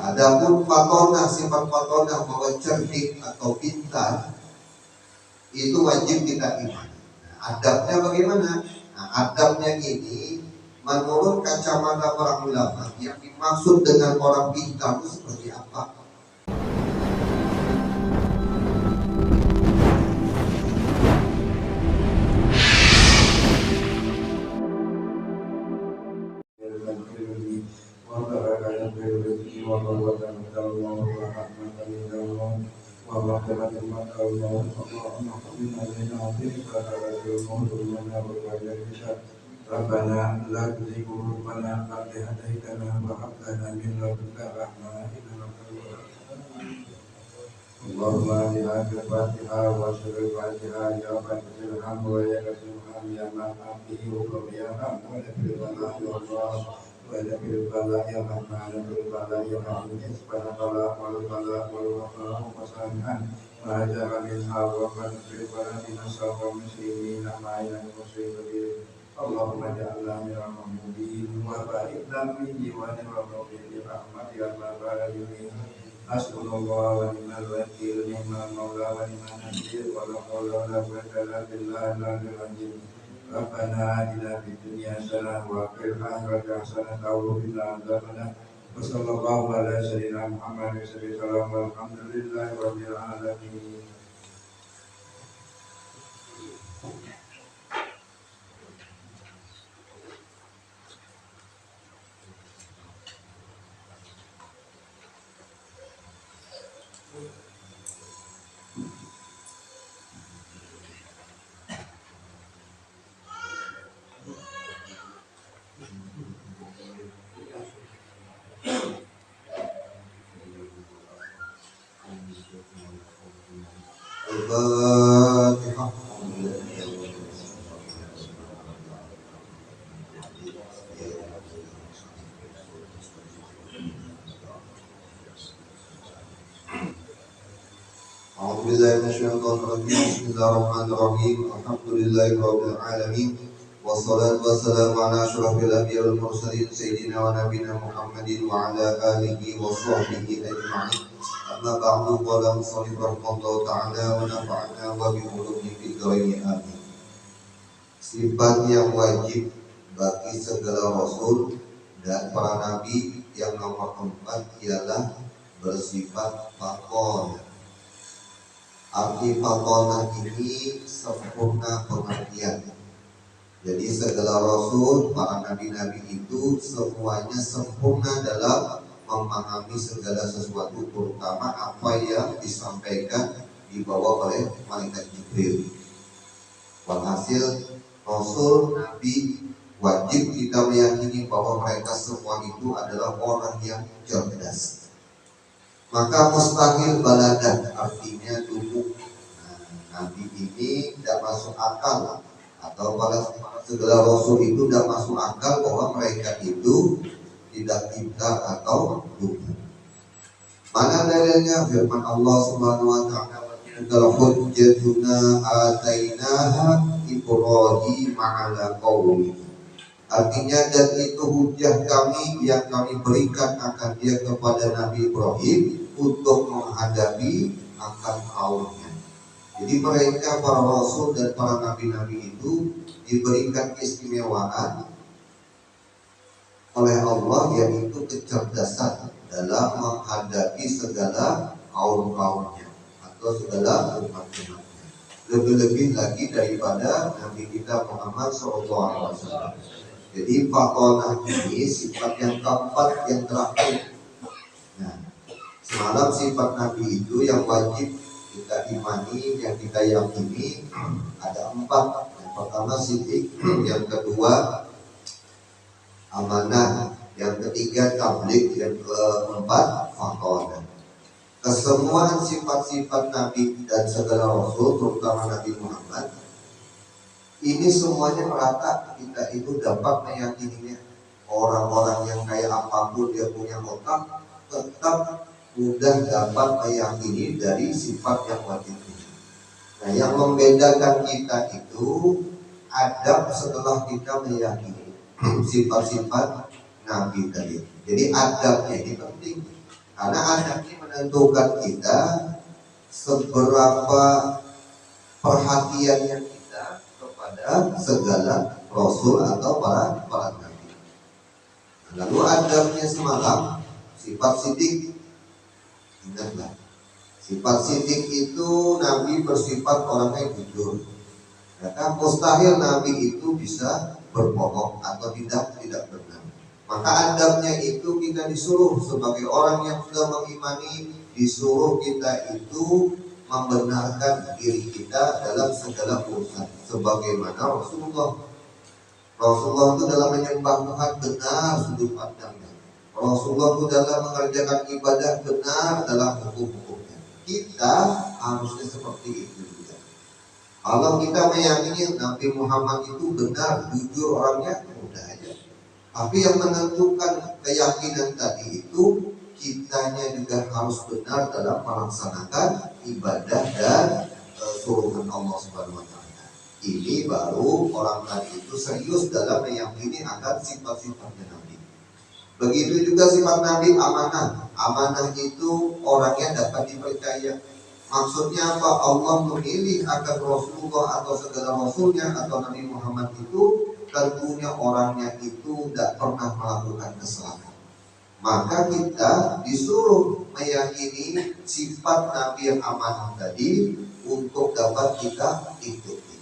Adapun fatona, sifat fatona bahwa cerdik atau pintar itu wajib kita imani. Adabnya bagaimana? Nah, adabnya ini menurut kacamata para ulama yang dimaksud dengan orang pintar itu seperti apa? Rabbana la tuzigh qulubana ba'da idh hadaytana wa hab lana min ladunka rahmah innaka antal wahhab. Allahumma biha al-Fatihah wa syarul Fatihah ya Fathil Ham wa ya Rasul Ham ya Ma'afihi wa ya Ham wa ya Firmana ya Allah wa ya Firmana ya Rahman wa Firmana ya Rahim subhanallah wa ta'ala wa wasallam wa ajara minha wa Firmana binasa wa muslimin ma'ina muslimin Allahumma ja'alna minal mahmudin wa barik lana min diwani wa mawdin rahmati ya rabbal Hasbunallah wa ni'mal wakil, ni'mal maula wa ni'mal nasir, wa la haula wa la quwwata illa billahil aliyyil azim. Rabbana atina fid dunya hasanah wa fil akhirati hasanah wa qina adzabannar. Wa sallallahu ala sayyidina Muhammad wa sallam walhamdulillahi rabbil alamin. Al-Fatihah. A'udzubillahi minasyaitonir rajim. Bismillahirrahmanirrahim. Alhamdulillahirabbil alamin. Wassalatu wassalamu ala asyrofil anbiya'i wal mursalin sayyidina wa nabiyina Muhammadin wa ala alihi wa sahbihi ajma'in. Amma ba'du, qala musannif rahimahullahu ta'ala wa nafa'ana wa bi ulumihi fid dharain amin. Sifat yang wajib bagi segala rasul dan para nabi yang nomor 4 ialah bersifat faton. Arti fatonah ini sempurna pengertian. Jadi segala rasul, para nabi-nabi itu semuanya sempurna dalam memahami segala sesuatu, terutama apa yang disampaikan dibawa oleh malaikat Jibril. Walhasil rasul, nabi wajib kita meyakini bahwa mereka semua itu adalah orang yang cerdas. Maka mustahil baladan, artinya dulu. Nabi ini tidak masuk akal, atau pada segala rasul itu tidak masuk akal bahwa mereka itu tidak pintar atau lupa. Mana dalilnya? Firman Allah Subhanahu wa ta'ala, "Wa hujjatuna atainaha Ibrahim 'ala qaumi." Artinya, dan itu hujah kami yang kami berikan akan dia kepada Nabi Ibrahim untuk menghadapi akan kaumnya. Jadi mereka para rasul dan para nabi-nabi itu diberikan keistimewaan oleh Allah, yaitu kecerdasan dalam menghadapi segala kaum-kaumnya atau segala umat-umatnya. Lebih-lebih lagi daripada Nabi kita Muhammad SAW. Jadi fatonah ini sifat yang keempat, yang terakhir. Nah, semalam sifat Nabi itu yang wajib kita imani, yang kita yakini ada 4. Yang pertama sidik, yang kedua amanah, yang ketiga tabligh, yang keempat fatonah. Kesemuaan sifat-sifat Nabi dan segala rasul, terutama Nabi Muhammad, ini semuanya merata. Kita itu dapat meyakininya. Orang-orang yang kayak apapun dia punya otak, tetap mudah dapat meyakini dari sifat yang wajib ini. Nah, yang membedakan kita itu adab setelah kita meyakini sifat-sifat Nabi tadi. Jadi adabnya ini penting. Karena adab ini menentukan kita seberapa perhatiannya kita kepada segala rasul atau para nabi. Lalu adabnya semalam sifat sidik. Ingatlah, sifat sidik itu Nabi bersifat orangnya jujur. Maka mustahil Nabi itu bisa berbohong atau tidak benar. Maka adabnya itu kita disuruh sebagai orang yang sudah mengimani, disuruh kita itu membenarkan diri kita dalam segala urusan. Sebagaimana Rasulullah itu dalam menyembah Tuhan benar sudut pandangnya. Rasulullah itu dalam mengerjakan ibadah benar dalam hukum-hukumnya. Kita harusnya seperti itu juga. Kalau kita meyakini Nabi Muhammad itu benar, jujur orangnya, mudah aja. Tapi yang menentukan keyakinan tadi itu kitanya juga harus benar dalam melaksanakan ibadah dan suruhan Allah Subhanahu wa taala. Ini baru orang tadi itu serius dalam meyakini akan sifat-sifatnya Nabi. Begitu juga sifat Nabi amanah. Amanah itu orangnya dapat dipercaya. Maksudnya apa? Allah memilih agar Rasulullah atau segala Rasulnya atau Nabi Muhammad itu tentunya orangnya itu tidak pernah melakukan kesalahan. Maka kita disuruh meyakini sifat Nabi yang amanah tadi untuk dapat kita ikuti.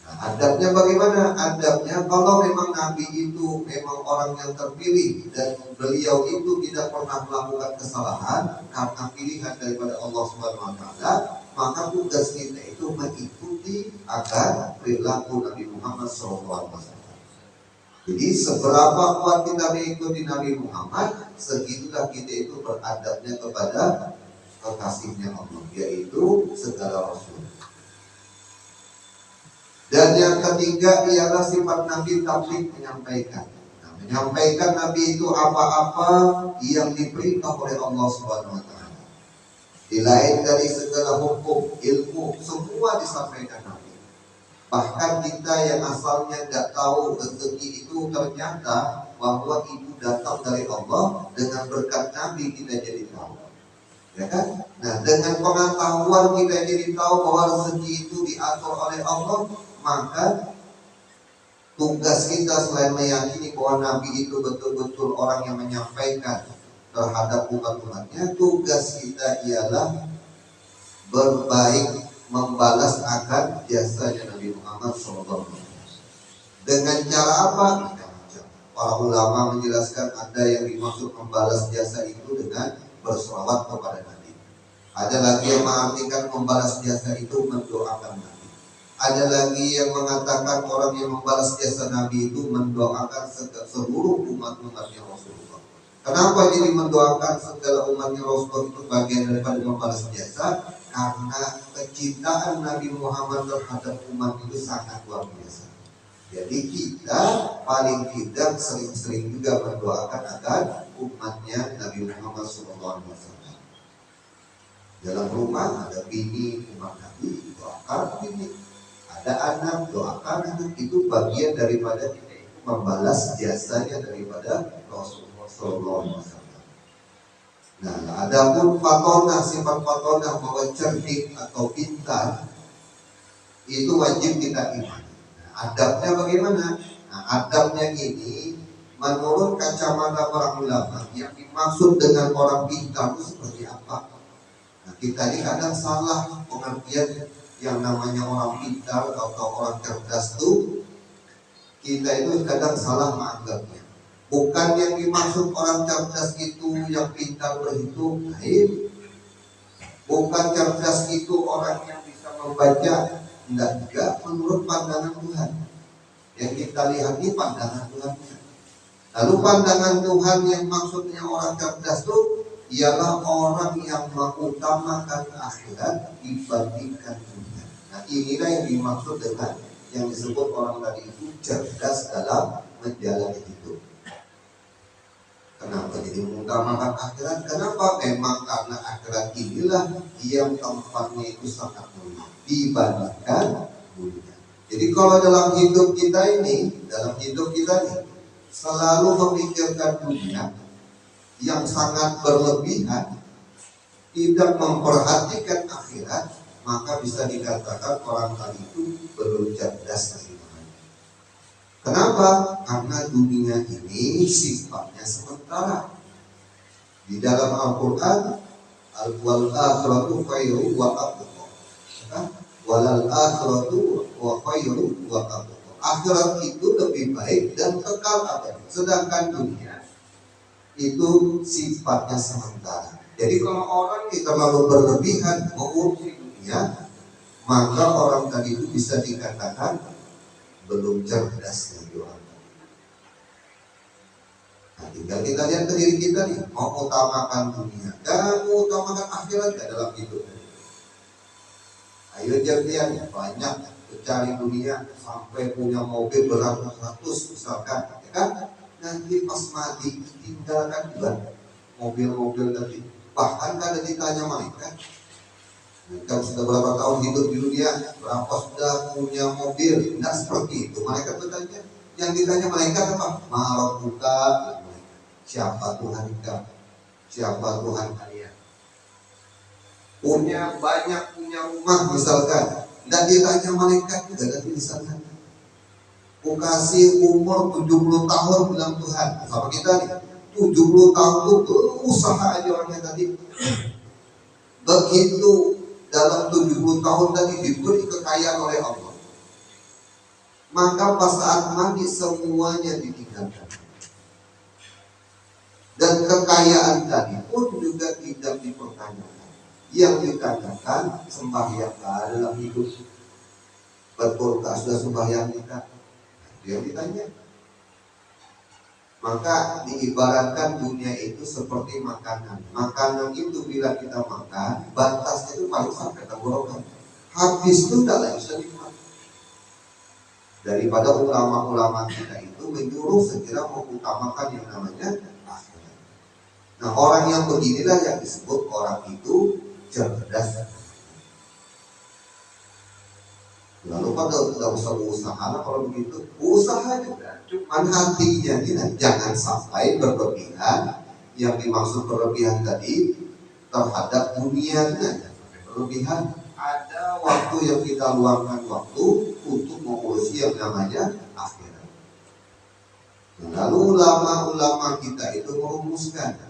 Nah, adabnya bagaimana? Adabnya kalau memang Nabi itu memang orang yang terpilih dan beliau itu tidak pernah melakukan kesalahan karena pilihan daripada Allah Subhanahu wa taala, maka tugas kita itu mengikuti agar perilaku Nabi Muhammad SAW. Jadi seberapa kuat kita mengikuti Nabi Muhammad, segitulah kita itu beradabnya kepada kekasihnya Allah, yaitu segala Rasul. Dan yang ketiga ialah sifat Nabi tabligh, menyampaikan. Nah, menyampaikan Nabi itu apa-apa yang diperintah oleh Allah Subhanahu wa taala. Dilain dari segala hukum, ilmu, semua disampaikan Nabi. Bahkan kita yang asalnya tidak tahu rezeki itu ternyata bahwa itu datang dari Allah, dengan berkat Nabi kita jadi tahu. Ya kan? Nah, dengan pengetahuan kita jadi tahu bahwa rezeki itu diatur oleh Allah, maka tugas kita selain meyakini bahwa Nabi itu betul-betul orang yang menyampaikan terhadap umat-umatnya, tugas kita ialah berbaik, membalas akan jasanya Nabi Muhammad SAW. Dengan cara apa? Para ulama menjelaskan ada yang dimaksud membalas jasa itu dengan berselawat kepada Nabi. Ada lagi yang mengartikan membalas jasa itu mendoakan Nabi. Ada lagi yang mengatakan orang yang membalas jasa Nabi itu mendoakan seluruh umat-umatnya Rasulullah. Kenapa jadi mendoakan segala umatnya Rasulullah itu bagian daripada membalas jasa? Karena kecintaan Nabi Muhammad terhadap umat itu sangat luar biasa. Jadi kita paling tidak sering-sering juga mendoakan agar umatnya Nabi Muhammad SAW. Dalam rumah ada bini umat Nabi, doakan bini. Ada anak, doakan anak. Itu bagian daripada kita membalas jasanya daripada Rasulullah SAW. Nah, adapun fatonah, sifat fatonah bahwa cerdik atau pintar itu wajib kita imani. Nah, adabnya bagaimana? Nah, adabnya ini menurut kacamata para ulama, yang dimaksud dengan orang pintar itu seperti apa? Nah, kita ini kadang salah pengertian yang namanya orang pintar atau orang cerdas itu, kita itu kadang salah menganggapnya. Bukan yang dimaksud orang cerdas itu yang pintar berhitung, lain. Bukan cerdas itu orang yang bisa membaca, tidak juga menurut pandangan Tuhan. Yang kita lihat ini pandangan Tuhan. Lalu pandangan Tuhan yang maksudnya orang cerdas itu ialah orang yang mengutamakan akhirat dibandingkan dunia. Nah, inilah yang dimaksud dengan yang disebut orang tadi itu cerdas dalam menjalani hidup. Kenapa jadi mengutamakan akhirat? Kenapa? Memang karena akhirat inilah yang tempatnya itu sangat mulia dibandingkan dunia. Jadi kalau dalam hidup kita ini selalu memikirkan dunia, yang sangat berlebihan, tidak memperhatikan akhirat, maka bisa dikatakan orang tadi itu belum cerdas lagi. Kenapa? Karena dunia ini sifatnya sementara. Di dalam Al-Quran, wal akhiratu khairu wa abqa. Walal akhiratu wa khairu wa abqa. Akhirat itu lebih baik dan kekal abadi. Sedangkan dunia itu sifatnya sementara. Jadi kalau orang yang terlalu berlebihan mengurusi dunia, maka orang tadi itu bisa dikatakan belum cerdas lagi orang tadi. Nah, tinggal kita lihat ke diri kita nih, mau utamakan dunia dan mau utamakan akhirat gak dalam hidup. Ayo lihat ya, banyak mencari dunia sampai punya mobil beratus-ratus misalkan, ya kan? Nanti pas mati tinggalkan juga mobil-mobil tadi. Bahkan kada ditanya malaikat, kamu sudah berapa tahun hidup di dunia, berapa sudah punya mobil, tidak seperti itu. Malaikat bertanya, yang ditanya malaikat apa? Marabuka, siapa Tuhan kamu? Siapa Tuhan kalian? Punya banyak, punya rumah misalkan, dan ditanya malaikat juga nanti misalkan, aku kasih umur 70 tahun bilang Tuhan, sama kita nih, 70 tahun itu berusaha aja orangnya tadi. Begitu dalam 70 tahun tadi diberi kekayaan oleh Allah, maka pas saat mati semuanya ditinggalkan. Dan kekayaan tadi pun juga tidak dipertanyakan. Yang dikatakan sembahyang dalam hidup. Betulkah sudah sembahyang kita? Dia ditanya. Maka diibaratkan dunia itu seperti makanan. Makanan itu bila kita makan, batasnya itu paling sampai tenggorokan. Habis itu tidak lagi bisa dimakan. Daripada ulama-ulama kita itu menyuruh segera mengutamakan yang namanya akhirat. Nah, orang yang beginilah yang disebut orang itu cerdas. Lalu pada tidak usah berusaha kalau begitu, usaha juga. Cuman hatinya kita jangan sampai berlebihan. Yang dimaksud berlebihan tadi terhadap dunia saja. Berlebihan. Ada waktu yang kita luangkan waktu untuk mengurusi yang namanya akhirat. Lalu ulama-ulama kita itu merumuskan.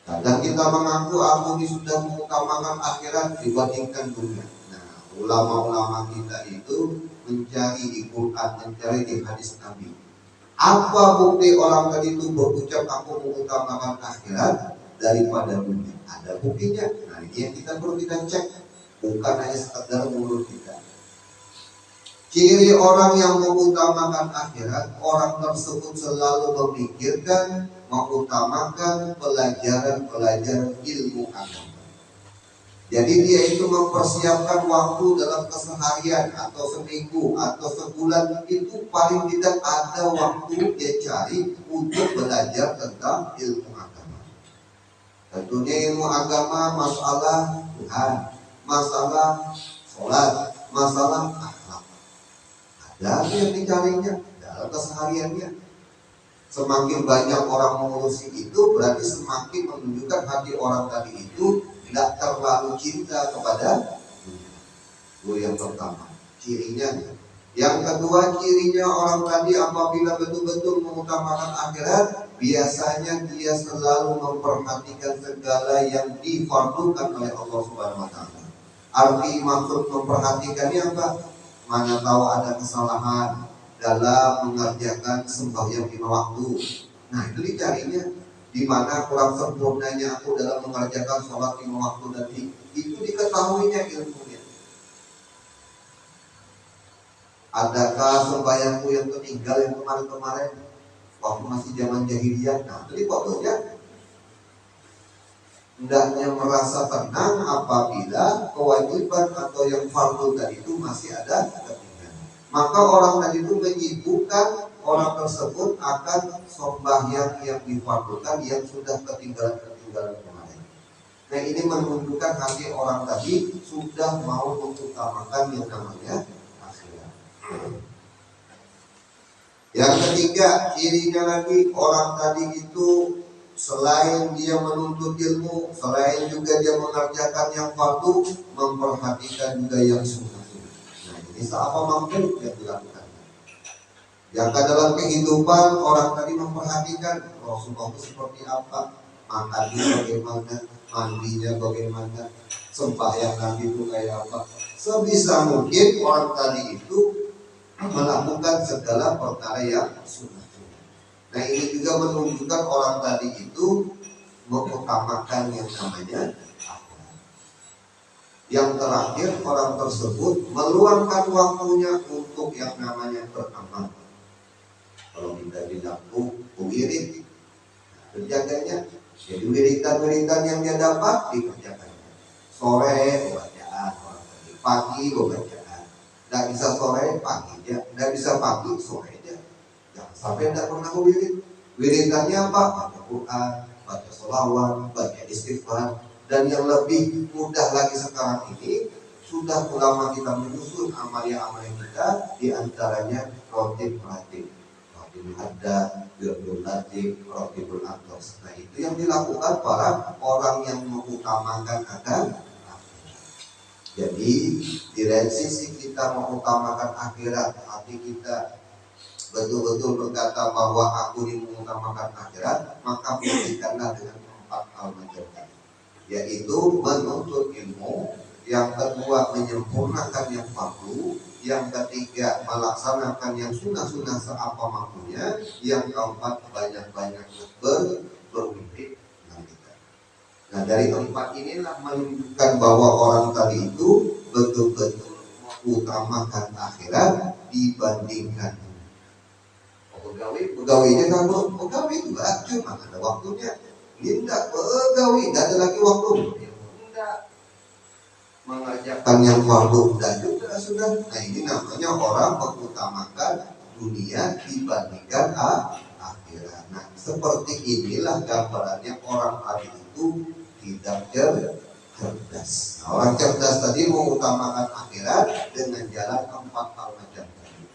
Kadang kita mengaku aku ini sudah mengutamakan akhirat dibandingkan dunia. Nah, ulama-ulama kita itu mencari di Quran, mencari di hadis Nabi. Apa bukti orang tadi itu berucap aku mengutamakan akhirat daripada dunia? Ada buktinya. Nah, ini yang kita perlu kita cek, bukan hanya sekedar mulut kita. Ciri orang yang mengutamakan akhirat, orang tersebut selalu memikirkan, mengutamakan pelajaran-pelajaran ilmu agama. Jadi dia itu mempersiapkan waktu dalam keseharian atau seminggu atau sebulan, itu paling tidak ada waktu dia cari untuk belajar tentang ilmu agama. Tentunya ilmu agama masalah Tuhan, masalah sholat, masalah akhlak. Ada yang dicarinya dalam kesehariannya. Semakin banyak orang mengurusi itu, berarti semakin menunjukkan hati orang tadi itu tidak terlalu cinta kepada dunia. Itu yang pertama, cirinya. Yang kedua, cirinya orang tadi apabila betul-betul mengutamakan akhirat, biasanya dia selalu memperhatikan segala yang difardukan oleh Allah Subhanahu wa taala. Arti maksud memperhatikannya apa? Mana tahu ada kesalahan dalam mengerjakan sembahyang 5 waktu. Nah, itu dicarinya di mana kurang sempurnanya aku dalam mengerjakan sholat 5 waktu tadi. Itu diketahuinya ilmunya. Adakah sembahyangku yang tertinggal yang kemarin-kemarin waktu masih zaman jahiliyah? Nah, jadi fotonya hendaknya merasa tenang apabila kewajiban atau yang fardu tadi itu masih ada ketinggalan. Maka orang tadi itu menyibukkan orang tersebut akan sembahyang yang difardukan yang sudah ketinggalan kemarin. Nah, ini menunjukkan hati orang tadi sudah mau mengutamakan yang namanya akhirat. Yang ketiga, cirinya lagi orang tadi itu selain dia menuntut ilmu, selain juga dia mengerjakan yang fardu, memperhatikan juga yang sunnah. Nah, ini seapa mampu yang dilakukan. Yang dalam kehidupan orang tadi memperhatikan Rasulullah itu seperti apa, makannya bagaimana, mandinya bagaimana, sembahyang Nabi itu kayak apa. Sebisa mungkin orang tadi itu melakukan segala perkara yang sunnah. Nah, ini juga menunjukkan orang tadi itu mengutamakan yang namanya akhlak. Yang terakhir, orang tersebut meluangkan waktunya untuk yang namanya beramal. Kalau kita bilang wirid, kerjanya jadi wiridan-wiridan yang dia dapat dikerjakannya. Sore bacaan, pagi bacaan. Tidak bisa sore pagi aja, tidak bisa pagi sore aja. Jangan sampai tidak pernah wirid. Wiridannya apa? Baca Quran, baca sholawat, baca istighfar. Dan yang lebih mudah lagi sekarang ini, sudah ulama kita menyusun amalia-amalia kita, diantaranya rotib. Ada Birdul Latif, Rotibul Atos. Nah, itu yang dilakukan para orang yang mengutamakan akhirat. Jadi dari sisi kita mengutamakan akhirat, hati kita betul-betul berkata bahwa aku ini mengutamakan akhirat, maka buktikanlah dengan 4 hal macam tadi, yaitu menuntut ilmu, yang kedua menyempurnakan yang fardu, yang ketiga melaksanakan yang sunnah-sunnah seapa mampunya, yang keempat banyak-banyak berwirid. Nah, dari 4 inilah menunjukkan bahwa orang tadi itu betul-betul mengutamakan akhirat dibandingkan pegawainya. Kalau pegawai itu cuma ada waktunya, ini tidak pegawai, tidak ada lagi waktu. Mengerjakan yang fardu dan juga sudah. Nah, ini namanya orang mengutamakan dunia dibandingkan akhirat. Nah, seperti inilah gambarannya orang tadi itu tidak cerdas. Nah, orang cerdas tadi mengutamakan akhirat dengan jalan 4 hal macam tadi.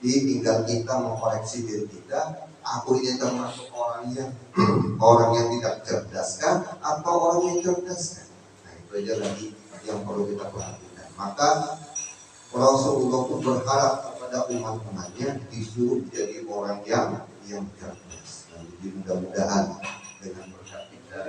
Jadi tinggal kita mengkoreksi diri kita. Aku ini termasuk orang yang tidak cerdas kan, atau orang yang cerdas kan? Nah, itu aja lagi yang perlu kita perhatikan. Maka Rasulullah pun berharap kepada umat-umatnya disuruh jadi orang yang cerdas. Nah, jadi mudah-mudahan dengan berkat kita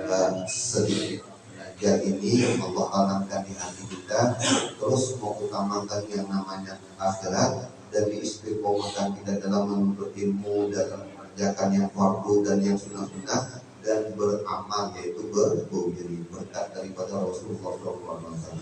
sedikit belajar ini, Allah tanamkan di hati kita, terus mengutamakan yang namanya akhirat dan diistiqomahkan kita dalam menuntut ilmu, dalam mengerjakan yang fardu dan yang sunnah-sunnah, dan beramal, yaitu berwirid, berkat daripada Rasulullah SAW.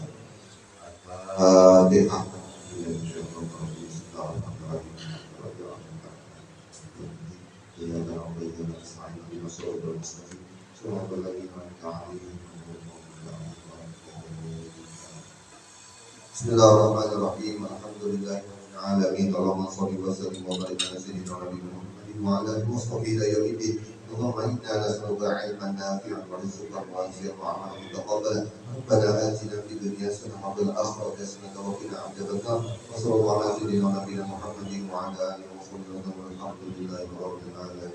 Bismillahirrahmanirrahim. Alhamdulillahirabbil alamin. Allahumma shalli wa sallim wa barik ala sayyidina Muhammadin wa ala alihi washabihi ila yaumiddin. Allahumma inna nas'aluka 'ilman nafi'an wa rizqan wasi'an wa 'amalan mutaqabbalan. Rabbana atina fid dunya hasanatan wa fil akhirati hasanatan wa qina adzabannar. Wa sallallahu ala sayyidina Muhammadin wa ala alihi wa sahbihi wa sallam. Alhamdulillahirabbil alamin.